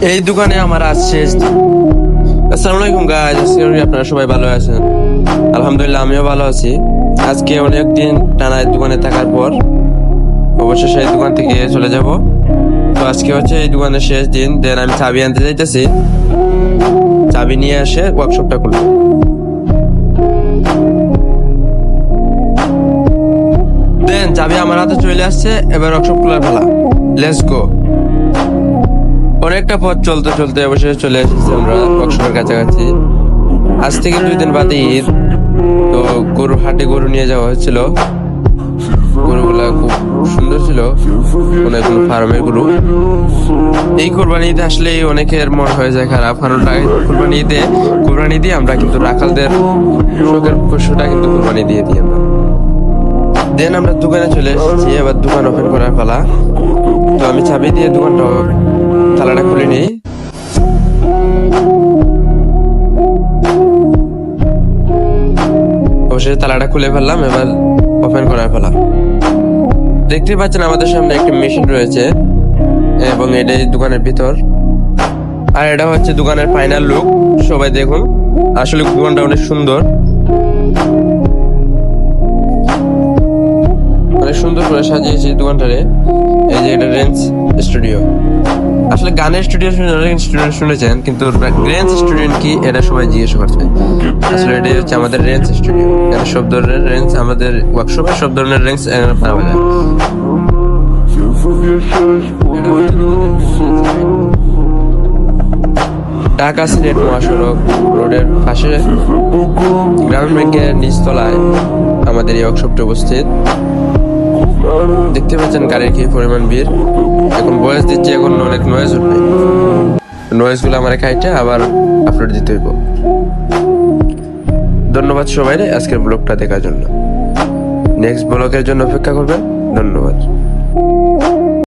এই দোকানে আমার আজ শেষ দিন। আসসালামু আলাইকুম গাইস, আজকে আপনারা সবাই ভালো আছেন? আলহামদুলিল্লাহ আমিও ভালো আছি। আজকে অনেক দিন টানা এই দোকানে থাকার পর অবশেষে এই দোকান থেকে চলে যাব। তো আজকে হচ্ছে এই দোকানের শেষ দিন। দেন আমি চাবি আনতে যাইতেছি, চাবি নিয়ে এসে ওয়ার্কশপটা খুলবো। দেন চাবি আমার হাতে চলে আসছে, এবার ওয়ার্কশপ খোলার পালা। Let's go. অনেকটা পথ চলতে চলতে অবশেষে চলে এসেছি আমরা ওয়ার্কশপের কাছাকাছি। আজ থেকে 2 দিন বাদে ঈদ। তো গরু হাটে গরু নিয়ে যাওয়া হচ্ছিল। গরুগুলা খুব সুন্দর ছিল, অনেকগুলো ফার্মের গরু। এই কোরবানি ঈদে আসলে অনেকের মন হয়ে যায় খারাপ, কারণ কোরবানি দিয়ে আমরা কিন্তু রাখালদের শখের পশুটা কিন্তু কোরবানি দিয়ে দিই আমরা। দেন আমরা দোকানে চলে এসেছি, এবার দোকান ওপেন করার পালা। তো আমি চাবি দিয়ে দোকানটা তালাটা খুলে নিই। অবশ্যই তালাটা খুলে ফেললাম, এবার ওপেন করার পালা। দেখতে পাচ্ছেন আমাদের সামনে একটা মেশিন রয়েছে এবং এটাই দোকানের ভিতর। আর এটা হচ্ছে দোকানের ফাইনাল লুক। সবাই দেখুন, আসলে দোকানটা অনেক সুন্দর, অনেক সুন্দর করে সাজিয়েছি দোকানটারে। এই যে এটা রেঞ্জ স্টুডিও। আসলে গানের স্টুডিও শুনেছেন, কিন্তু রেঞ্জ স্টুডিও কি এটা সবাই জিজ্ঞেস করছে। আসলে এটাই হচ্ছে আমাদের রেঞ্জ স্টুডিও। এখানে সব ধরনের রেঞ্জ, আমাদের ওয়ার্কশপে সব ধরনের রেঞ্জ পাওয়া যায়। ঢাকা সিলেট মহাসড়ক রোডের পাশে গ্রামীণ ব্যাংকের নিচতলায় আমাদের এই ওয়ার্কশপটি অবস্থিত। দেখতে পাচ্ছেন গাড়ির কি পরিমাণ ভিড়। এখন বয়স দিচ্ছে, এখন অনেক নয়েজ উঠবে। নয়েজ গুলো আমার কাইটে আবার আপলোড দিতে হইব। ধন্যবাদ সবাই আজকের ব্লগটা দেখার জন্য। নেক্সট ব্লগের জন্য অপেক্ষা করবেন। ধন্যবাদ।